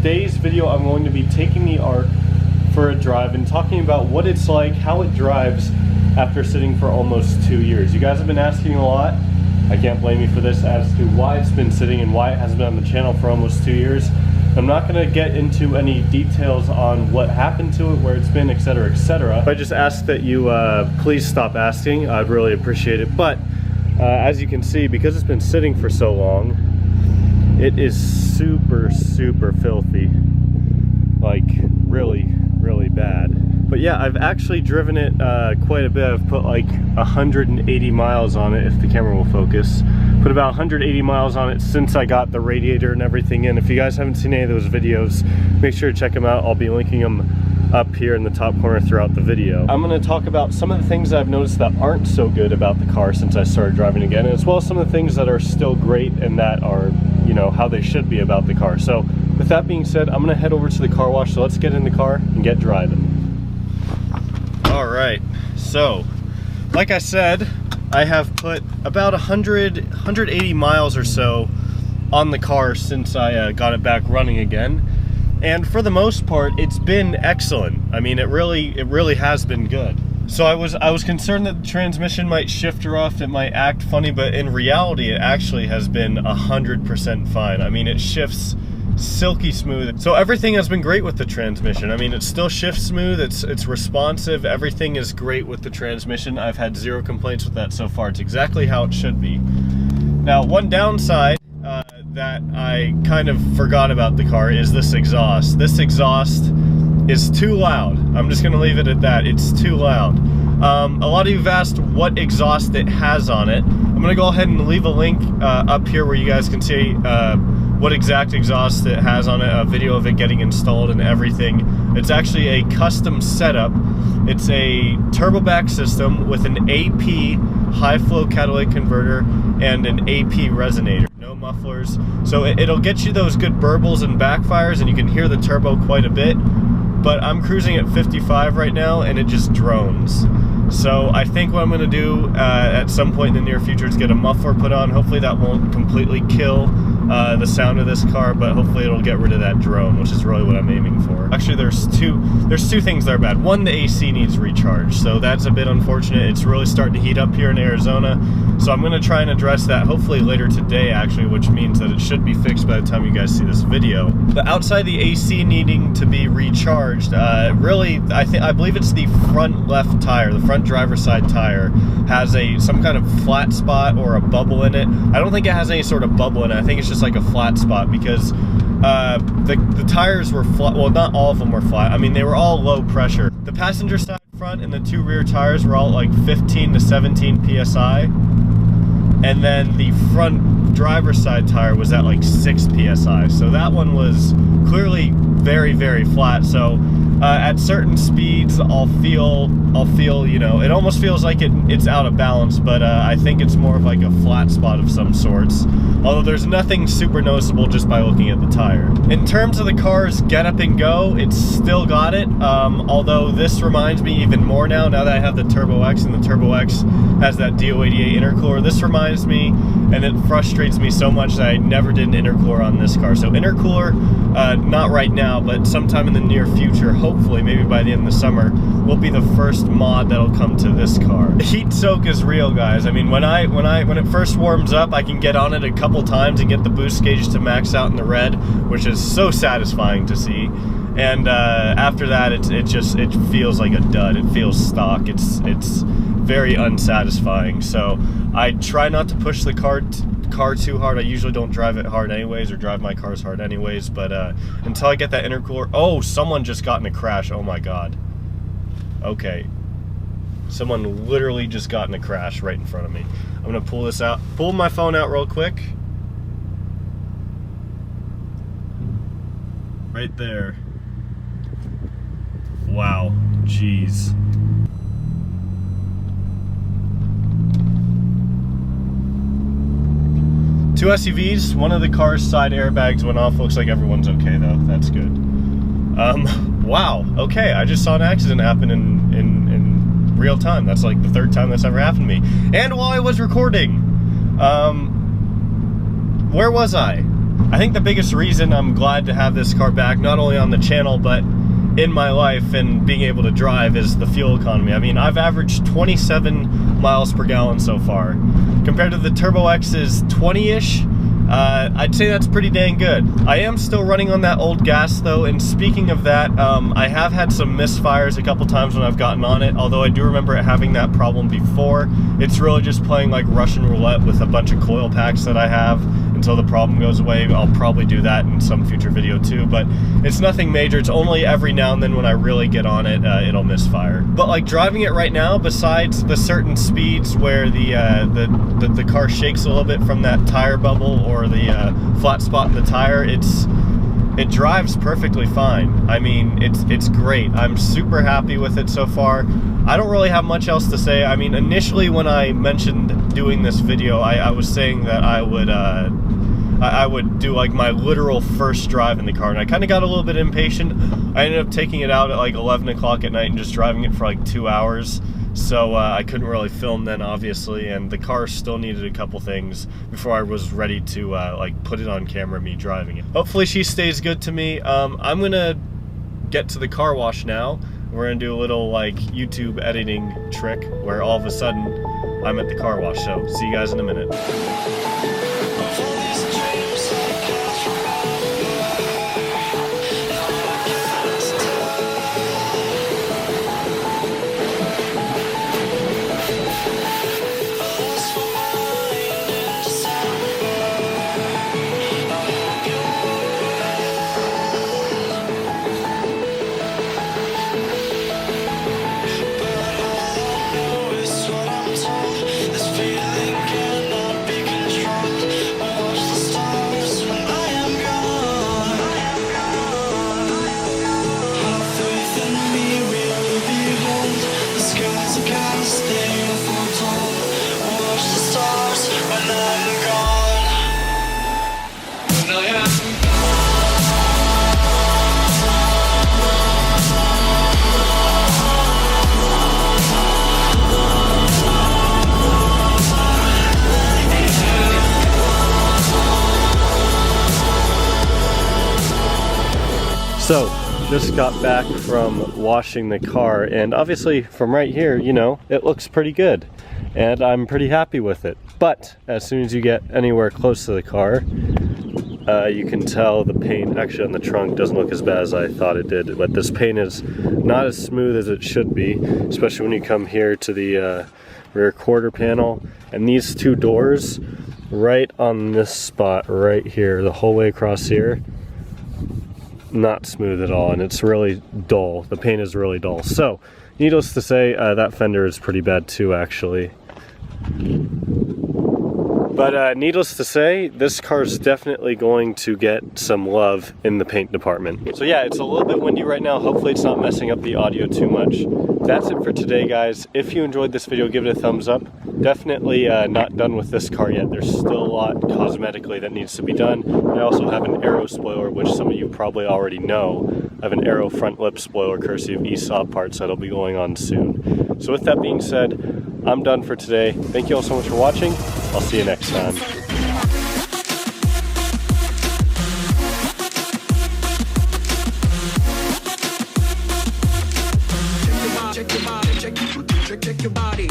today's video, I'm going to be taking the Arc for a drive and talking about what it's like, how it drives after sitting for almost 2 years. You guys have been asking a lot. I can't blame you for this as to why it's been sitting and why it hasn't been on the channel for almost 2 years. I'm not going to get into any details on what happened to it, where it's been, etc., etc. I just ask that you please stop asking. I'd really appreciate it. But as you can see, because it's been sitting for so long, it is super filthy, like really bad. But yeah, I've actually driven it quite a bit. I've put like 180 miles on it, if the camera will focus. Put about 180 miles on it since I got the radiator and everything in. If you guys haven't seen any of those videos, make sure to check them out. I'll be linking them up here in the top corner throughout the video. I'm going to talk about some of the things that I've noticed that aren't so good about the car since I started driving again, as well as some of the things that are still great and that are, you know, how they should be about the car. So with that being said, I'm going to head over to the car wash, so let's get in the car and get driving. All right, so like I said, I have put about 180 miles or so on the car since I got it back running again. And for the most part, it's been excellent. I mean, it really has been good. So I was concerned that the transmission might shift rough, it might act funny, but in reality, it actually has been 100% fine. I mean, it shifts silky smooth. So everything has been great with the transmission. I mean, it still shifts smooth, it's responsive, everything is great with the transmission. I've had zero complaints with that so far. It's exactly how it should be. Now, one downside that I kind of forgot about the car is this exhaust. This exhaust is too loud. I'm just gonna leave it at that. It's too loud. A lot of you have asked what exhaust it has on it. I'm gonna go ahead and leave a link up here where you guys can see what exact exhaust it has on it, a video of it getting installed and everything. It's actually a custom setup. It's a turboback system with an AP high flow catalytic converter and an AP resonator. No mufflers. So it'll get you those good burbles and backfires, and you can hear the turbo quite a bit. But I'm cruising at 55 right now and it just drones. So I think what I'm going to do at some point in the near future is get a muffler put on. Hopefully that won't completely kill the sound of this car, but hopefully it'll get rid of that drone, which is really what I'm aiming for. Actually, there's two things that are bad. One, the AC needs recharge, so that's a bit unfortunate. It's really starting to heat up here in Arizona, so I'm going to try and address that hopefully later today, actually, which means that it should be fixed by the time you guys see this video. But outside the AC needing to be recharged, really, I believe it's the front left tire, the front driver's side tire, has some kind of flat spot or a bubble in it. I don't think it has any sort of bubble in it. I think it's just like a flat spot because the tires were flat. Well, not all of them were flat. I mean, they were all low pressure. The passenger side front and the two rear tires were all like 15 to 17 psi, and then the front driver's side tire was at like 6 psi. So that one was clearly very flat. So at certain speeds, I'll feel, you know, it almost feels like it's out of balance, but I think it's more of like a flat spot of some sorts. Although there's nothing super noticeable just by looking at the tire. In terms of the car's get up and go, it's still got it. Although this reminds me even more now that I have the Turbo X, and the Turbo X has that DO88 intercooler. This reminds me, and it frustrates me so much that I never did an intercooler on this car. So intercooler, not right now, but sometime in the near future, hopefully, maybe by the end of the summer, will be the first mod that'll come to this car. Heat soak is real, guys. I mean, when it first warms up, I can get on it a couple times and get the boost gauge to max out in the red, which is so satisfying to see. And after that, it feels like a dud. It feels stock. It's very unsatisfying. So I try not to push the car too hard. I usually don't drive it hard anyways, or drive my cars hard anyways, but until I get that intercooler. Oh, someone just got in a crash. Oh my god. Okay, someone literally just got in a crash right in front of me. I'm gonna pull my phone out real quick. Right there. Wow, jeez. Two SUVs, one of the car's side airbags went off. Looks like everyone's okay though, that's good. Wow, okay, I just saw an accident happen in real time. That's like the third time that's ever happened to me. And while I was recording, where was I? I think the biggest reason I'm glad to have this car back, not only on the channel, but in my life and being able to drive, is the fuel economy. I mean, I've averaged 27 miles per gallon so far. Compared to the Turbo X's 20-ish, I'd say that's pretty dang good. I am still running on that old gas though, and speaking of that, I have had some misfires a couple times when I've gotten on it, although I do remember it having that problem before. It's really just playing like Russian roulette with a bunch of coil packs that I have until the problem goes away. I'll probably do that in some future video too, but it's nothing major. It's only every now and then when I really get on it, it'll misfire. But like driving it right now, besides the certain speeds where the car shakes a little bit from that tire bubble or the flat spot in the tire, it drives perfectly fine. I mean, it's great. I'm super happy with it so far. I don't really have much else to say. I mean, initially when I mentioned doing this video, I was saying that I would do like my literal first drive in the car, and I kind of got a little bit impatient. I ended up taking it out at like 11 o'clock at night and just driving it for like 2 hours. So I couldn't really film then, obviously, and the car still needed a couple things before I was ready to like put it on camera, me driving it. Hopefully she stays good to me. I'm gonna get to the car wash now. We're gonna do a little like YouTube editing trick where all of a sudden I'm at the car wash. So see you guys in a minute. So, just got back from washing the car, and obviously from right here, you know, it looks pretty good, and I'm pretty happy with it. But as soon as you get anywhere close to the car, you can tell the paint actually on the trunk doesn't look as bad as I thought it did. But this paint is not as smooth as it should be, especially when you come here to the rear quarter panel. And these two doors, right on this spot right here, the whole way across here, not smooth at all, and it's really dull. The paint is really dull. So, needless to say, that fender is pretty bad too, actually. But needless to say, this car is definitely going to get some love in the paint department. So yeah, it's a little bit windy right now. Hopefully it's not messing up the audio too much. That's it for today, guys. If you enjoyed this video, give it a thumbs up. Definitely not done with this car yet. There's still a lot cosmetically that needs to be done. I also have an aero spoiler, which some of you probably already know. I have an aero front lip spoiler courtesy of Saab parts that'll be going on soon. So with that being said, I'm done for today. Thank you all so much for watching. I'll see you next time. Check your body.